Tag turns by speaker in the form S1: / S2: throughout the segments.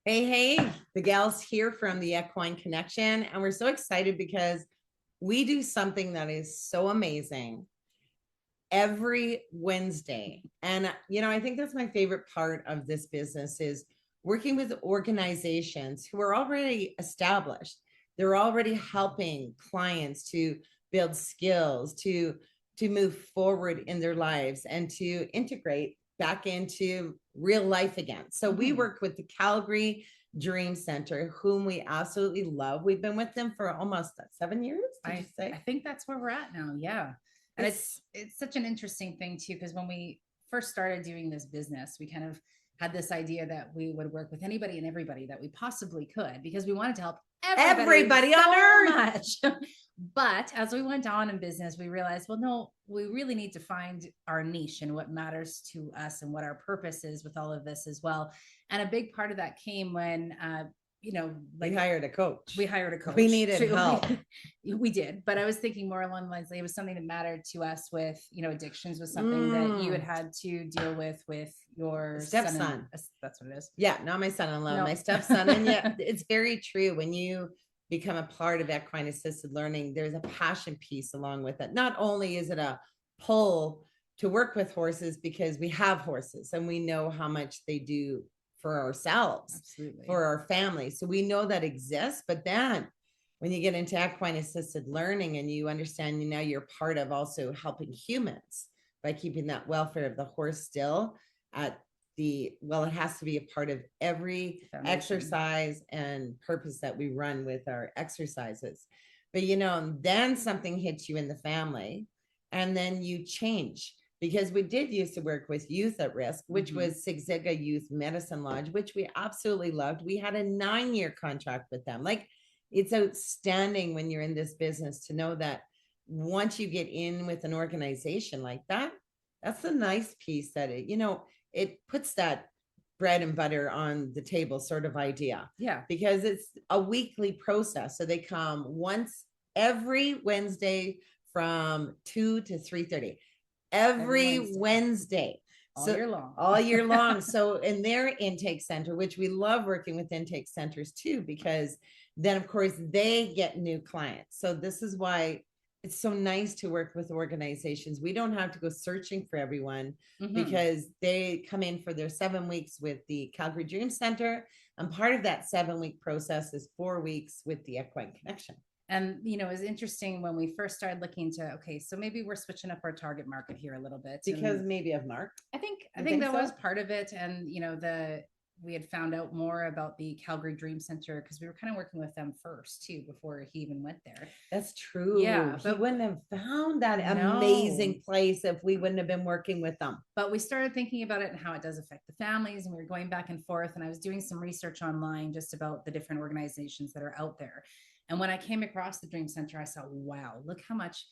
S1: Hey, the gals here from the Equine Connection, and we're so excited because we do something that is so amazing every Wednesday. And I think that's my favorite part of this business is working with organizations who are already established. They're already helping clients to build skills, to move forward in their lives and to integrate back into real life again. So we work with the Calgary Dream Centre, whom we absolutely love. We've been with them for almost 7 years. Did you say?
S2: I think that's where we're at now. Yeah. And it's such an interesting thing too, because when we first started doing this business, we kind of had this idea that we would work with anybody and everybody that we possibly could, because we wanted to help everybody
S1: on earth.
S2: Much. But as we went on in business, we realized, well, no, we really need to find our niche and what matters to us and what our purpose is with all of this as well. And a big part of that came when
S1: we hired a coach.
S2: We
S1: needed help.
S2: We did, but I was thinking more along the lines, it was something that mattered to us with, addictions was something that you had to deal with your
S1: stepson.
S2: That's what it is.
S1: Yeah, not my son-in-law, my stepson. And yeah, it's very true. When you become a part of Equine Assisted Learning, there's a passion piece along with it. Not only is it a pull to work with horses because we have horses and we know how much they do for ourselves,
S2: absolutely,
S1: for our family. So we know that exists. But then when you get into Equine Assisted Learning and you understand now you're part of also helping humans by keeping that welfare of the horse still at it has to be a part of every exercise and purpose that we run with our exercises. But then something hits you in the family and then you change, because we did used to work with youth at risk, which was Sig Ziglar Youth Medicine Lodge, which we absolutely loved. We had a 9-year contract with them. Like, it's outstanding when you're in this business to know that once you get in with an organization like that, that's the nice piece that it puts that bread and butter on the table sort of idea.
S2: Yeah.
S1: Because it's a weekly process. So they come once every Wednesday from 2 to 3:30. Every Wednesday. All year long. So in their intake center, which we love working with intake centers too, because then of course they get new clients. So this is why it's so nice to work with organizations. We don't have to go searching for everyone because they come in for their 7 weeks with the Calgary Dream Centre. And part of that 7-week process is 4 weeks with the Equine Connection.
S2: And, it was interesting when we first started looking to, okay, so maybe we're switching up our target market here a little bit.
S1: Because maybe of Mark.
S2: I think that was part of it. And, we had found out more about the Calgary Dream Centre because we were kind of working with them first too, before he even went there.
S1: That's true.
S2: Yeah.
S1: But he wouldn't have found that amazing place if we wouldn't have been working with them.
S2: But we started thinking about it and how it does affect the families. And we were going back and forth. And I was doing some research online just about the different organizations that are out there. And when I came across the Dream Centre, I saw, wow, look how much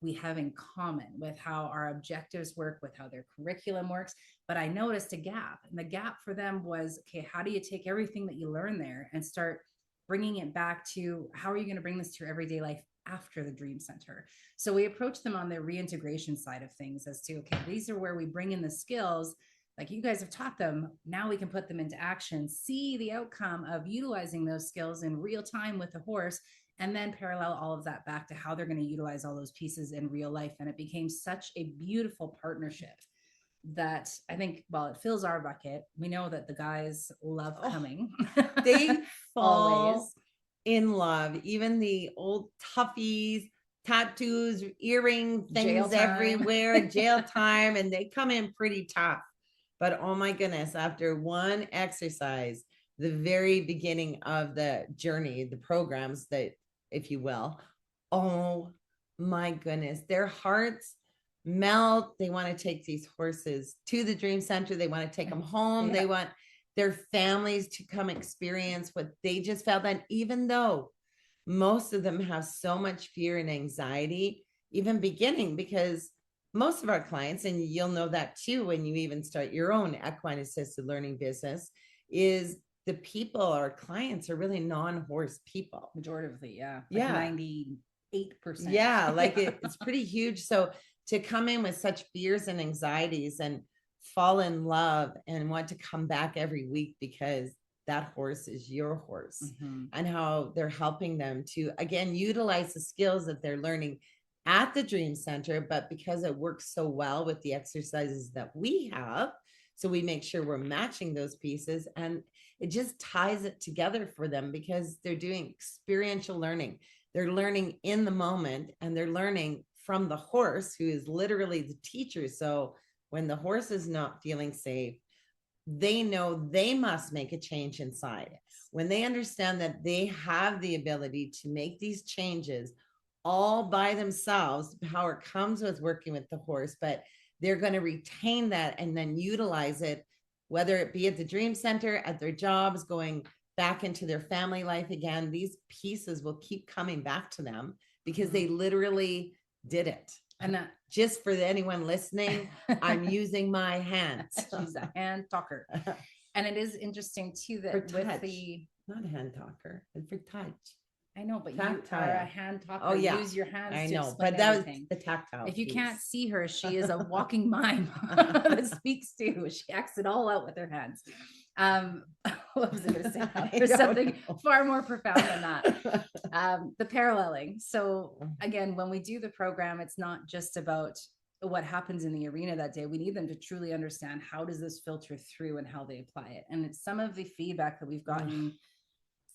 S2: we have in common with how our objectives work, with how their curriculum works. But I noticed a gap, and the gap for them was, okay, how do you take everything that you learn there and start bringing it back to how are you going to bring this to your everyday life after the Dream Centre? So we approached them on the reintegration side of things as to, okay, these are where we bring in the skills like you guys have taught them. Now we can put them into action, see the outcome of utilizing those skills in real time with the horse, and then parallel all of that back to how they're going to utilize all those pieces in real life. And it became such a beautiful partnership that I think, it fills our bucket. We know that the guys love coming.
S1: They fall in love. Even the old toughies, tattoos, earring things everywhere, jail time, and they come in pretty tough. But oh my goodness, after one exercise, the very beginning of the journey, the programs that, if you will, oh my goodness, their hearts melt. They want to take these horses to the Dream Centre. They want to take them home. Yeah. They want their families to come experience what they just felt. And even though most of them have so much fear and anxiety, even beginning, because most of our clients, and you'll know that too when you even start your own equine assisted learning business, is the people, our clients, are really non-horse people.
S2: Majoritively, yeah. 98%.
S1: Yeah, it's pretty huge. So to come in with such fears and anxieties and fall in love and want to come back every week because that horse is your horse,
S2: Mm-hmm.
S1: and how they're helping them to, again, utilize the skills that they're learning at the Dream Center, but because it works so well with the exercises that we have, so we make sure we're matching those pieces, and it just ties it together for them because they're doing experiential learning. They're learning in the moment, and they're learning from the horse, who is literally the teacher. So when the horse is not feeling safe, they know they must make a change inside. When they understand that they have the ability to make these changes all by themselves, power comes with working with the horse, but they're going to retain that and then utilize it, whether it be at the Dream Center, at their jobs, going back into their family life again. These pieces will keep coming back to them because they literally did it.
S2: And that,
S1: just for anyone listening, I'm using my hands.
S2: she's a hand talker. And it is interesting too that
S1: For
S2: with
S1: touch.
S2: the,
S1: Not a hand talker, but for touch.
S2: I know, but
S1: Tactile.
S2: you are a hand talker.
S1: Oh, yeah.
S2: Use your hands
S1: I
S2: to
S1: know,
S2: explain
S1: but that
S2: everything.
S1: was the tactile.
S2: If you
S1: piece.
S2: can't see her, she is a walking mime that speaks to. She acts it all out with her hands. What was I going to say? There's something far more profound than that. The paralleling. So again, when we do the program, it's not just about what happens in the arena that day. We need them to truly understand, how does this filter through and how they apply it. And it's some of the feedback that we've gotten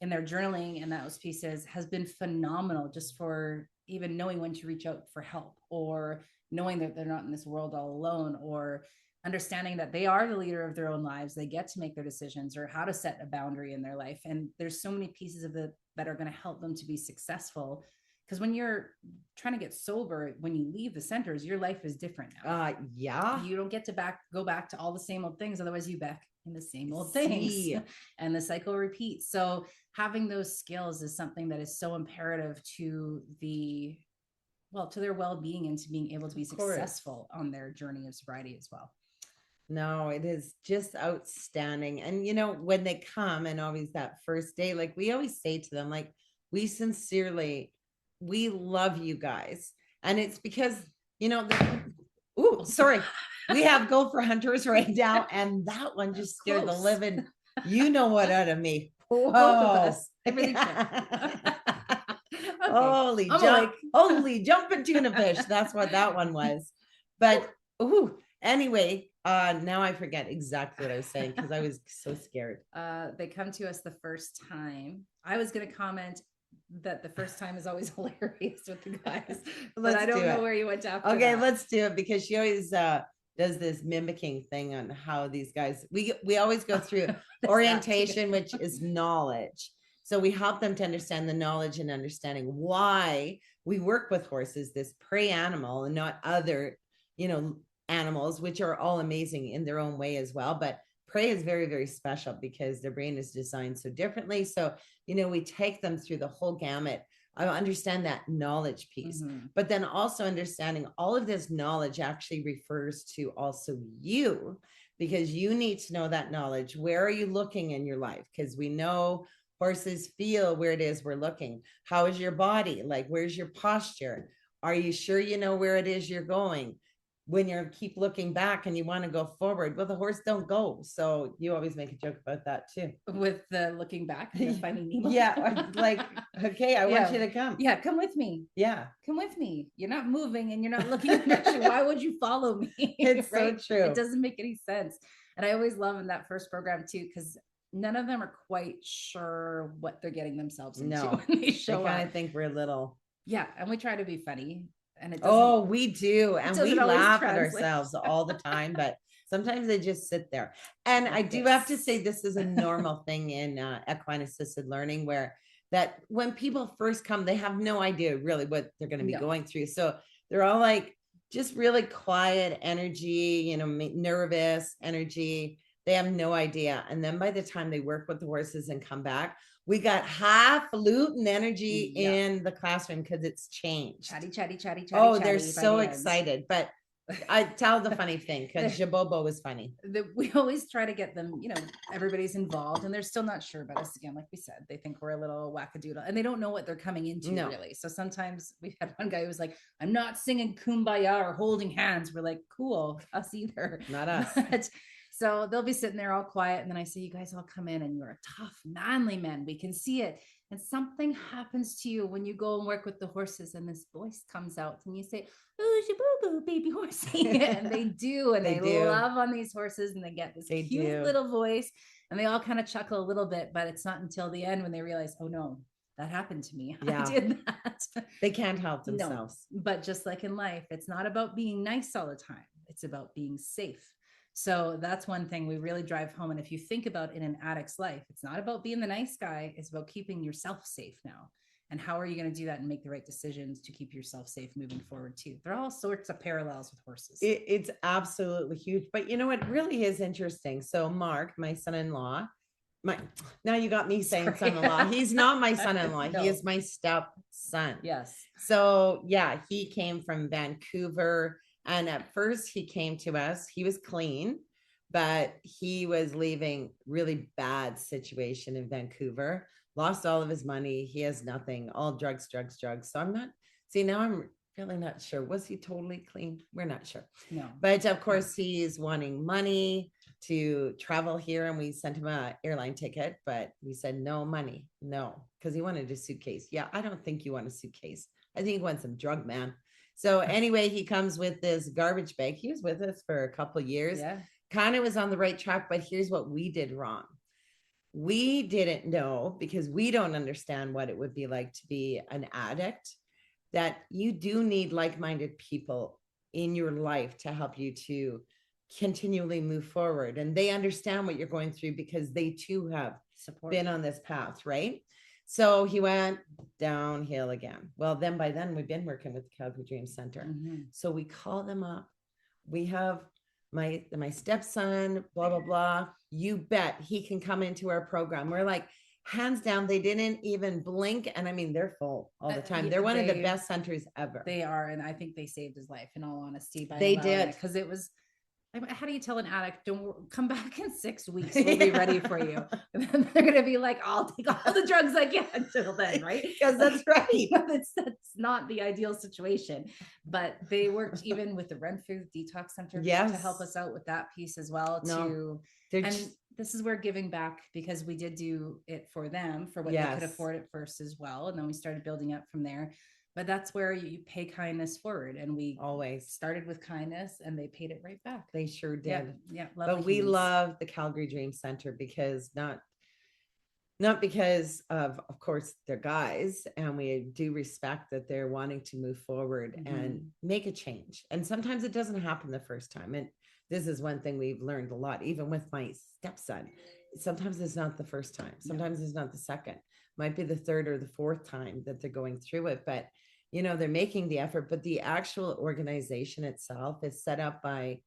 S2: in their journaling and those pieces has been phenomenal, just for even knowing when to reach out for help, or knowing that they're not in this world all alone, or understanding that they are the leader of their own lives. They get to make their decisions, or how to set a boundary in their life. And there's so many pieces of that are going to help them to be successful. Because when you're trying to get sober, when you leave the centers, your life is different now.
S1: Yeah.
S2: You don't get to go back to all the same old things. Otherwise you back in the same old things and the cycle repeats. So having those skills is something that is so imperative to their well-being and to being able to be successful on their journey of sobriety as well.
S1: No, it is just outstanding. And, when they come, and always that first day, like we always say to them, like, we love you guys. And it's because, sorry, we have Gopher Hunters right now. And that one just scared the living, out of me. Whoa.
S2: Both of us. Okay.
S1: Holy jumping tuna fish. That's what that one was. But, anyway, now I forget exactly what I was saying because I was so scared.
S2: They come to us the first time. I was going to comment that the first time is always hilarious with the guys, but I don't know where you went after.
S1: Okay, let's do it, because she always does this mimicking thing on how these guys, we always go through orientation, which is knowledge. So we help them to understand the knowledge and understanding why we work with horses, this prey animal, and not other, animals, which are all amazing in their own way as well. But prey is very, very special because their brain is designed so differently. So, we take them through the whole gamut. I understand that knowledge piece, but then also understanding all of this knowledge actually refers to also you, because you need to know that knowledge. Where are you looking in your life? Because we know horses feel where it is we're looking. How is your body? Like, where's your posture? Are you sure you know where it is you're going? When you keep looking back and you want to go forward, well, the horse don't go. So you always make a joke about that too.
S2: With the looking back and the Finding Nemo.
S1: Yeah, like, okay, I want you to come.
S2: Yeah, come with me.
S1: Yeah,
S2: come with me. You're not moving and you're not looking in the direction. Why would you follow me?
S1: It's right? So true.
S2: It doesn't make any sense. And I always love in that first program too, because none of them are quite sure what they're getting themselves into when they show up. I
S1: think we're little.
S2: Yeah, and we try to be funny. And it
S1: we do. And we laugh at ourselves all the time, but sometimes they just sit there. And I do have to say, this is a normal thing in Equine Assisted Learning, where that when people first come, they have no idea really what they're going to be going through. So they're all like, just really quiet energy, nervous energy. They have no idea. And then by the time they work with the horses and come back, we got highfalutin energy in the classroom because it's changed.
S2: Chatty.
S1: Oh, they're so excited. But I tell the funny thing, because Jabobo was funny.
S2: We always try to get them, everybody's involved, and they're still not sure about us. Again, like we said, they think we're a little wackadoodle, and they don't know what they're coming into really. So sometimes we had one guy who was like, I'm not singing Kumbaya or holding hands. We're like, cool, us either.
S1: Not us.
S2: So they'll be sitting there all quiet. And then I say, you guys all come in and you're tough, manly men. We can see it. And something happens to you when you go and work with the horses and this voice comes out and you say, "Ooh, boo, baby horsey." And they do. And they love on these horses and they get this cute little voice and they all kind of chuckle a little bit, but it's not until the end when they realize, oh no, that happened to me. I did that.
S1: They can't help themselves.
S2: No, but just like in life, it's not about being nice all the time. It's about being safe. So that's one thing we really drive home. And if you think about in an addict's life, it's not about being the nice guy. It's about keeping yourself safe now. And how are you going to do that and make the right decisions to keep yourself safe moving forward too? There are all sorts of parallels with horses.
S1: It's absolutely huge. But you know, it really is interesting. So Mark, my son-in-law, now you got me saying son-in-law. He's not my son-in-law. No. He is my stepson.
S2: Yes.
S1: So yeah, he came from Vancouver. And at first he came to us, he was clean, but he was leaving really bad situation in Vancouver, lost all of his money. He has nothing, all drugs. So now I'm really not sure. Was he totally clean? We're not sure.
S2: No.
S1: But of course he's wanting money to travel here. And we sent him an airline ticket, but we said, no money. No, because he wanted a suitcase. Yeah. I don't think you want a suitcase. I think you want some drug, man. So anyway, he comes with this garbage bag. He was with us for a couple of years.
S2: Yeah.
S1: Kind of was on the right track, but here's what we did wrong. We didn't know, because we don't understand what it would be like to be an addict, that you do need like-minded people in your life to help you to continually move forward. And they understand what you're going through because they too have been on this path, right? So he went downhill again. Well, then by then we've been working with the Calgary Dream Centre. Mm-hmm. So we call them up. We have my stepson, blah, blah, blah. You bet he can come into our program. We're like, hands down, they didn't even blink. And I mean, they're full all the time. They're one of the best centers ever.
S2: They are. And I think they saved his life, in all honesty.
S1: They did.
S2: Because it was, how do you tell an addict, don't come back in 6 weeks, we'll be ready for you? And then they're going to be like, I'll take all the drugs I can until then, right?
S1: Because that's right.
S2: That's not the ideal situation. But they worked even with the Renfrew Detox Center to help us out with that piece as well. And this is where giving back, because we did do it for them, for what they could afford at first as well. And then we started building up from there. But that's where you pay kindness forward. And we always started with kindness and they paid it right back.
S1: They sure did.
S2: Yeah.
S1: But we love the Calgary Dream Centre because not because of course, they're guys, and we do respect that they're wanting to move forward and make a change. And sometimes it doesn't happen the first time. And this is one thing we've learned a lot, even with my stepson. Sometimes it's not the first time. Sometimes it's not the second. Might be the third or the fourth time that they're going through it. But you know, they're making the effort, but the actual organization itself is set up by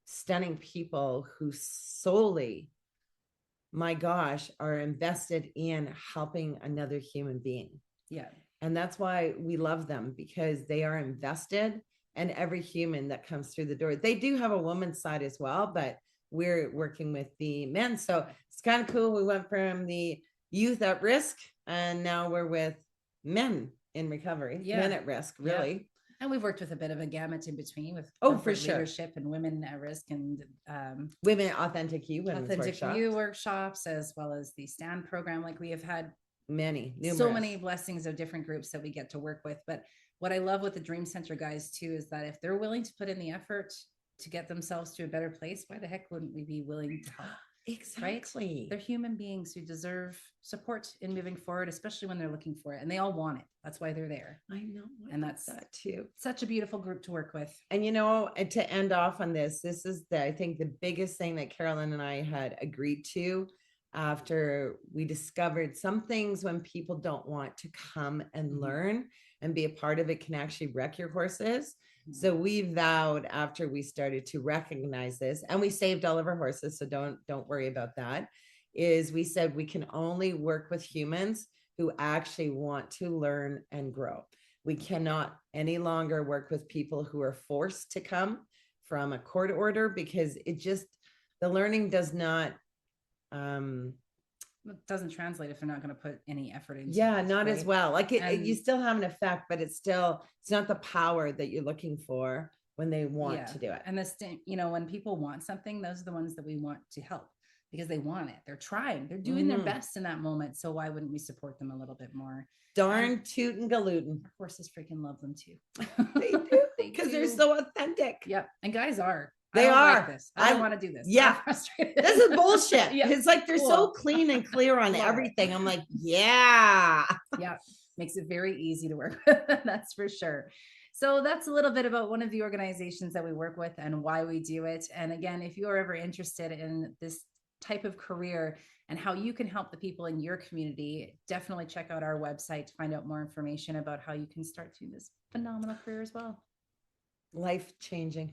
S1: stunning people who solely, my gosh, are invested in helping another human being.
S2: Yeah.
S1: And that's why we love them, because they are invested in every human that comes through the door. They do have a woman's side as well, but we're working with the men. So it's kind of cool. We went from the youth at risk and now we're with men in recovery, men at risk, really.
S2: Yeah. And we've worked with a bit of a gamut in between with
S1: for sure,
S2: leadership and women at risk and
S1: women authentic you
S2: workshops, as well as the stand program. Like we have had
S1: numerous.
S2: So many blessings of different groups that we get to work with. But what I love with the Dream Center guys too is that if they're willing to put in the effort to get themselves to a better place, why the heck wouldn't we be willing to help?
S1: Exactly.
S2: Right? They're human beings who deserve support in moving forward, especially when they're looking for it, and they all want it. That's why they're there.
S1: I know.
S2: And that's
S1: that too.
S2: Such a beautiful group to work with.
S1: And you know, to end off on this is I think the biggest thing that Carolyn and I had agreed to after we discovered some things when people don't want to come and learn and be a part of it can actually wreck your horses. So we vowed, after we started to recognize this, and we saved all of our horses, so don't worry about that, is we said we can only work with humans who actually want to learn and grow. We cannot any longer work with people who are forced to come from a court order, because the learning does not
S2: it doesn't translate if they're not going to put any effort into
S1: it, not as well. Like you still have an effect, but it's not the power that you're looking for when they want to do it.
S2: And when people want something, those are the ones that we want to help because they want it. They're trying, they're doing their best in that moment. So why wouldn't we support them a little bit more?
S1: Darn tootin' galootin'.
S2: Horses freaking love them too.
S1: They do, because they're so authentic.
S2: Yep. And guys are.
S1: They are.
S2: Like this. I don't want to do this.
S1: Yeah. This is bullshit.
S2: Yeah.
S1: It's like they're so clean and clear on everything. I'm like, yeah.
S2: Yeah. Makes it very easy to work with. That's for sure. So that's a little bit about one of the organizations that we work with and why we do it. And again, if you are ever interested in this type of career and how you can help the people in your community, definitely check out our website to find out more information about how you can start doing this phenomenal career as well.
S1: Life changing.